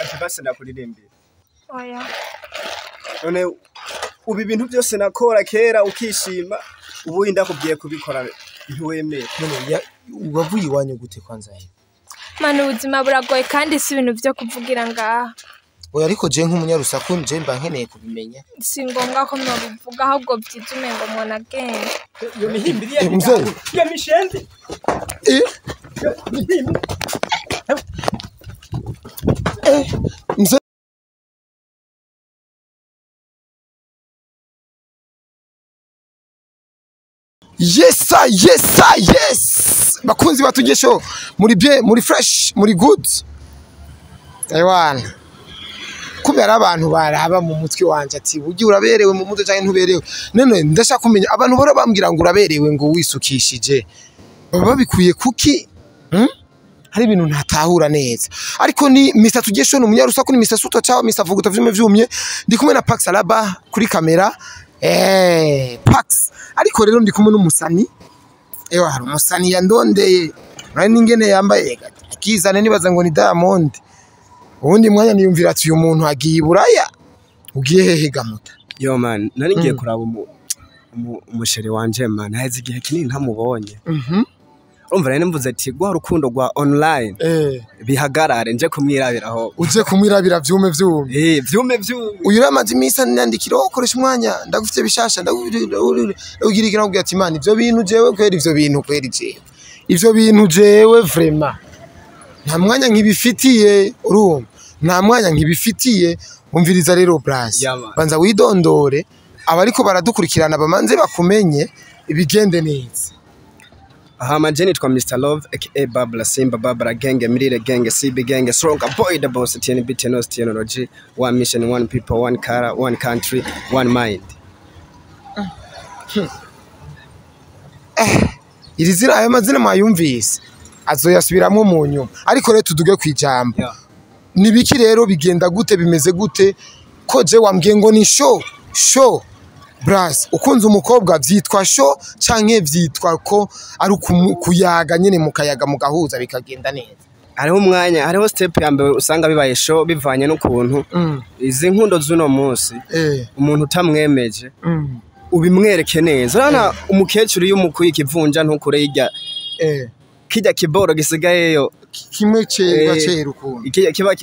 ati basi ndakuririmbira. Oya. None ubu ibintu byose nakora kera ukishima ubu ndakubwiye kubikora ntiwemeye. None ubavuye iwanyu gute kwanza he? Manu ubuzima buragoye kandi si ibintu byo kuvugira ngaha. Oya ariko je nk'umunyarusaku nje mba nkeneye kubimenya. Si ngombwa ko mwabivuga ahubwo byizume ngo umuntu agende. Yo mihimbiri ya mishenzi. Mzee Yes bakunzi batugesho muri bien muri fresh muri good aywana kubera abantu baraba mu mutwe wanje ati ugi uraberewe mu mutwe cyane ntuberewe none ndashaka kumenya abantu bora bambwira ngo uraberewe ngo wisukishije baba babikuye kuki hari ibintu ntatahura neza ariko ni Mr Tugesho n'umunyarusaku ni Mr Suto cyangwa Mr Vuguta vyumye ndi kumwe na Pax Alaba kuri kamera Pax ariko rero ndi kumwe n'umusani hari umusani yandondeye nari ningene yambaye akizane nibaza ngo ni Diamond ubundi mwanya niyumvira ati uyu muntu agiye Buraya ugiye hehe gamuta yo man nari ngiye kuraba umusheri wanje man haheze igihe kinini ntamubonye urumva rero mvuze ati gwa rukundo rwa online bihagarare nje kumwirabiraho uje kumwirabira vyume vyume uyu ramaze imisa nandikiro ukoresha umwanya ndagufite bishasha ndagugirikira ngo ati man ivyo bintu jewe kwera ivyo bintu kwera jewe ivyo bintu jewe vraiment nta mwanya nkibifitiye urumva nta mwanya nkibifitiye umviriza rero brass banza widondore abariko baradukurikirana bamanze bakumenye ibigende neza. Aha majeni twa Mr Love aka Babla Simba Babra Genge Mirire Genge CB Genge Stronger Boy the Boss TNB Technology one mission one people one color one country one mind. Iri zina ayo mazina mwayumvise azoyasubiramwe mu nyuma ariko rero tuduge kwijambo nibiki rero bigenda gute bimeze gute ko je wambwiye ngo ni show Brass ukunze umukobwa vyitwa show canke vyitwa ko ari kuyaga nyene mukayaga mugahuza bikagenda neza hariho umwanya hariho step ya mbere usanga bibaye show bivanye n'ukuntu izi nkundo z'uno munsi umuntu utamwemeje ubimwereke neza urana umukecuru y'umukuye kivunja ntukure yijya kijya kiboro gisigayeyo kimwe cera ukuntu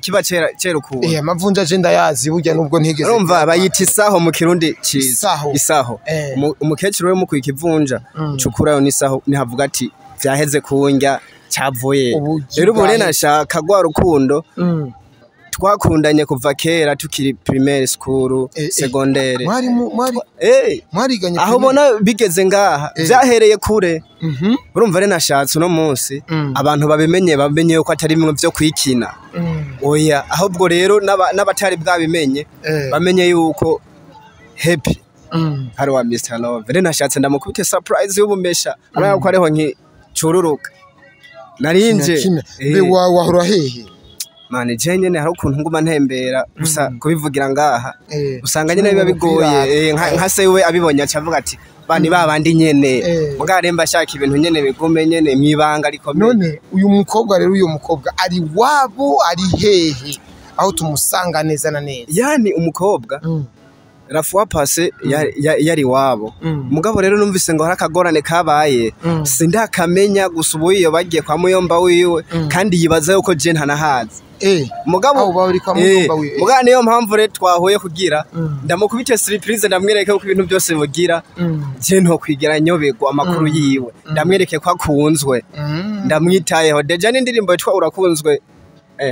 kiba cera ukuntu amavunja je ndayazi burya nubwo ntigeze urumva bayita isaho mu kirundi ciza isaho umukecuru we mukuye kivunja cukurayo n'isaho nihavuga ati vyaheze kunjya cyavuye rero ubu rena nashaka gwa rukundo twakundanye kuva kera tukiri primaire school secondaire mwariganye aho bona bigeze ngaha byahereye kure urumva rena nashatse uno munsi abantu bamenye ko atari bimwe byo kwikina oya ahubwo rero n'abatari bwabimenye bamenye yuko happy hari wa Mr Love rena nashatse ndamukubite surprise y'ubumesha urabona ko ariho nkicururuka narinje wahora hehe mane je nyene hari ukuntu nguma ntembera gusa kubivugira ngaha usanga nyene biba bigoye nka se we abibonye acavuga ati bani babandi nyene mugaremba shaka ibintu nyene bigume nyene mwibanga rikomeye none uyu mukobwa rero uyu mukobwa ari wabo ari hehe aho tumusanga neza na neza yani umukobwa Rafuwa pase yari wabo mugabo rero numvise ngo harakagorane kabaye sindakamenya gusubuye bagiye kwa muyomba wiwe kandi yibaza yuko je ntanahazi mugabo bari kwa muyomba wiwe mugabo niyo mpamvu rero twahuye kugira ndamukubite surprise ndamwereke ko ibintu byose bugira je nto kwigira nyobego amakuru yiwe ndamwereke ko akunzwe ndamwitayeho deja n'indirimbo yitwa urakunzwe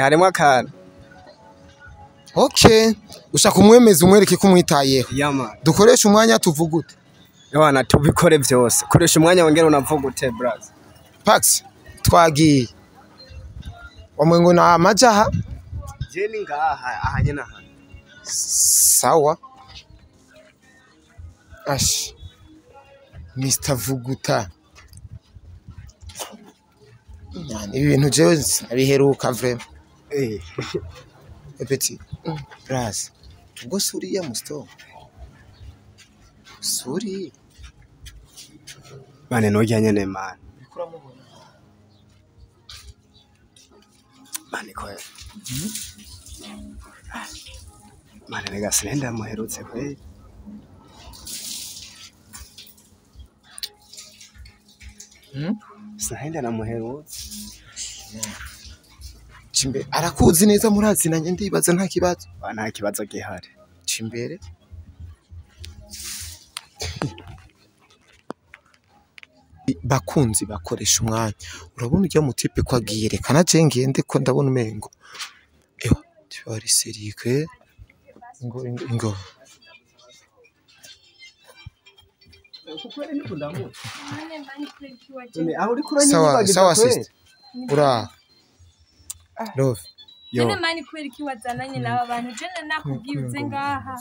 harimo akana okay ushaka umwemeza umwereke ko umwitayeho dukoresha umwanya tuvugute abana tubikore byose koresha umwanya wongera unavugute braza Pax twagiye wamwengo na amajaha je ni ngaha ahanye naha sawa ash Mr Vuguta yani ibintu jewe nabiheruka vraiment Petit Brass ubwo suriya musto suri bane nojyanye ne man mane ko Mane rega sinenda muherutse kwe. Sinenda namuherutse. Chimbe arakuzi neza murazinanye ndibaza nta kibazo. Nta kibazo gihari. Chimbere bakunzi bakoresha umwanya urabona ujya mu tipe ko agiye rekana je ngende ko ndabona umengo ewa twari serike ngo sawa sister ura love Nene mani kweli kiwazananye n'aba bantu je nakubwiye ngaha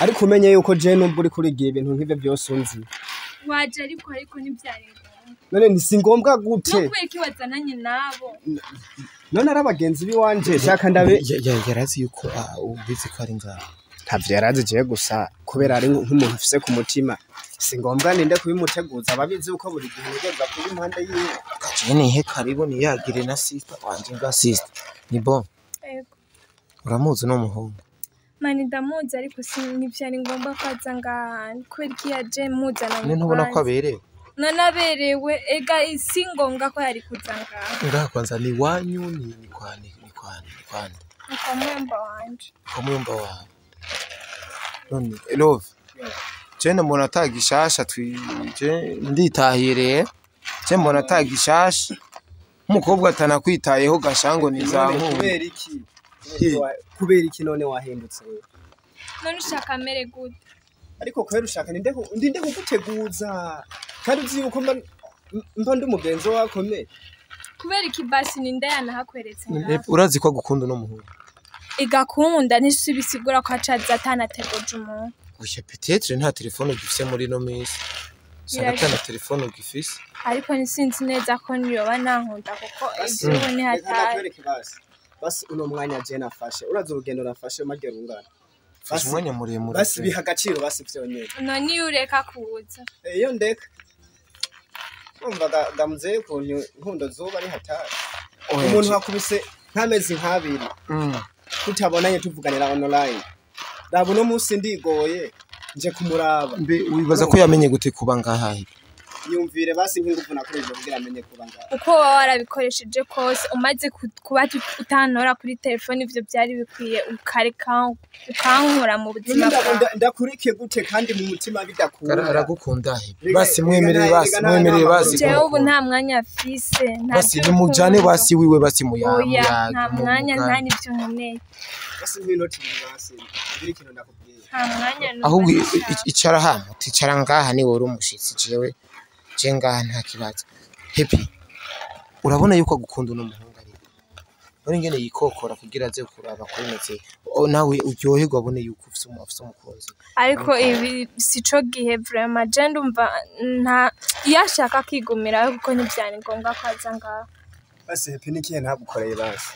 ariko umenye yuko je numva uri kurigiye ibintu nk'ivyo byose unzi waje ariko ntibyarego none ni singombwa gute no kweli kiwazananye nabo none arabagenzi biwanje shaka ndabe yarazi yuko ubizi ko ari ngaha ntavyo yarazi je gusa kubera ari nk'umuntu ufise ku mutima singombwa ninde kubimuteguza ababizi uko buri gihe nigeza kuri impande yiwe kajene he karibu niyagire na sister wanje nga sister ni bon yego uramuzi no muhungu mani ndamuzi ariko ntivyari ngombwa kwaza ngaha kweli kiyaje muzana ne ntubona ko aberewe nanaberewe ega isi ngombwa ko yari kuza ngaha kwanza ni wanyu ni kwani ukamwemba wanje ukamwemba wawe none love Jene mbona atagishasha twije nditahireye je mbona atagishasha umukobwa atanakwitayeho gashango nizamu kubera iki none wahindutse wewe none ushaka mere gute ariko kwera ushaka ndinde kuguteguza kandi uzi uko mba ndi umugenzo wako me kubera iki basi ninde yanahakweretse urazi ko gukunda no muhungu igakunda ntisubisigura ko acaza atanategoje umuntu Oya peut-être nta telefone ugifise muri no misi. Sanata na telefone ugifise. Ariko nisinzi neza ko niyoba nankunda kuko ibyo ni hatari. Basi uno mwanya je nafashe. Uraza urugendo nafashe magera ungana. Basi mwanya muremure. Basi biha agaciro basi vyonyene. None ureka kuza. Iyo ndeka. Umva gamuze ko nkundo zuba ari hatari. Umuntu hakubise nkamezi nkabiri. Tutabonanye tuvuganira online. Rabo no musi ndigoye nje kumuraba mbe wibaza ko yamenye gute kuba ngaha yumvire basi nk'ingufu nakoreje kugira amenye kuba ngaha uko warabikoresheje kose umaze kuba utanora kuri telefone ivyo byari bikwiye ukareka ukankura mu buzima ndakurikiye gute kandi mu mutima bidakunda aragukunda basi mwemerere basi je ubu nta mwanya afise basi nimujane basi wiwe basi muyaga nta mwanya nta nivyo nkeneye basi nk'inoti basi biri kintu ndakubwiye nta mwanya ahubwo icara hano ticara ngaha ni wori umushitsi jewe je ngaha nta kibazo happy urabona yuko agukunda no muhungu ari uri ngene yikokora kugira aze kuraba ko imeze nawe uryoherwa abone yuko ufise umukunzi ariko ibi sico gihe vraiment je ndumva nta yashaka kwigumira kuko ntibyani ngombwa kwaza ngaha basi happy nikiye ntagukoreye basi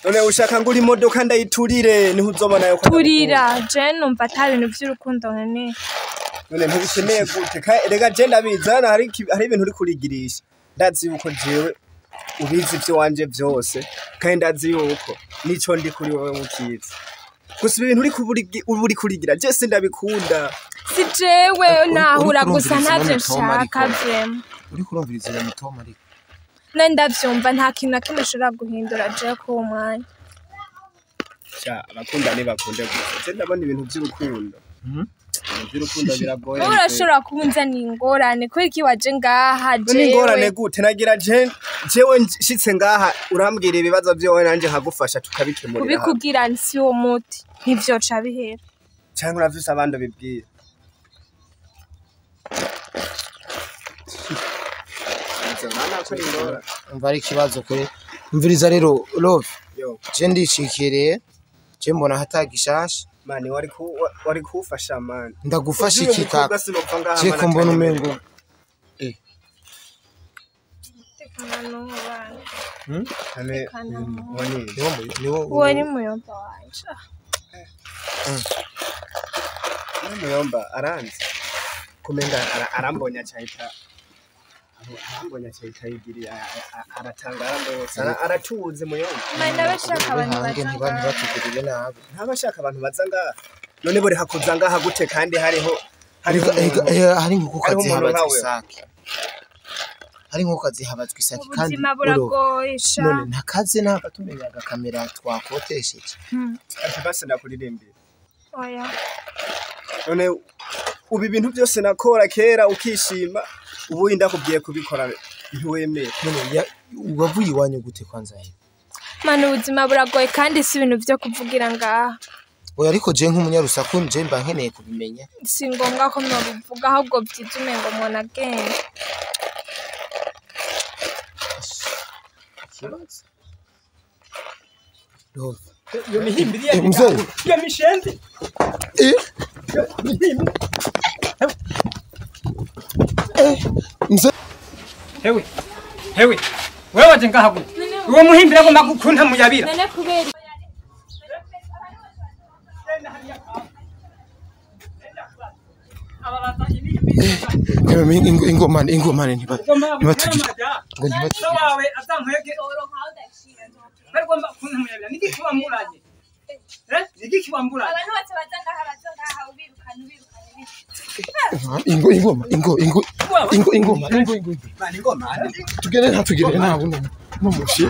none ushaka ngo uri imodoka ndayiturire niho uzobona yuko turira je numva atari ibintu by'urukundo none ntubikeneye gute rega je ndabizana hari ibintu uri kurigirisha ndazi yuko jewe ubizi byo wanje byose kandi ndazi yuko nico ndi kuri wowe mukizi gusa ibintu uri kurigira je sindabikunda si jewe nahura gusa ntavyo nshaka vrema uri kurumviriza muto ariko ndavyumva nta kintu nakimwe ushobora guhindura je ko uwo mwanya abakundani bakunde gusa je ndabona ibintu by'urukundo by'urukundo biragoye urashobora kubunzana ingorane kubera iki waje ngaha jewe ingorane gute nagira jewe nshitse ngaha urambwira ibibazo byowe nanje nkagufasha tukabikemurira kubikubwira nsi uwo muti ntivyoca bihera cyangwa uravise abandi bibwira umva ari ikibazo kuri umviriza rero love je ndishikireye je mbona hatagishasha mani wari kufasha mani ndagufasha iki kaka je ko mbona umengo wari muyomba wanje muyomba aranzi kumenga arambonya cyahita ambonye cyayigiriye aratangara rwose aratuze muyo mana bashaka abantu batugirire nabi ntabashaka abantu baza ngaha none bore hakuza ngaha gute kandi hariho hari nkuko kazi habatswe isaki hari nkuko kazi habatswe isaki kandi ubuzima buragoyesha none ntakaze nagatumenya agakamera twakotesheje ati base ndakuririmbira oya none ubu ibintu byose nakora kera ukishima ubu ndakubwiye kubikora ntiwemeye none ubavuye iwanyu gute kwanza he mana ubuzima buragoye kandi si ibintu byo kuvugira ngaha oya ariko je nk'umunyarusaku nje mba nkeneye kubimenya si ngombwa ko mwabivuga ahubwo byitume ngo umuntu agende yo mihimbiri ya mishende mzee hewe wewe waje ngaha gute uwo muhimbira agomba gukunta muyabira none kubera ingomane ntibatugira ngo ntibatugira wawe azankwege bagomba kunta muyabira niki kiwamburanye niki kiwamburanye abantu bose bazangaha ubirukana ingoma tugere nta tugere nta buno no mushi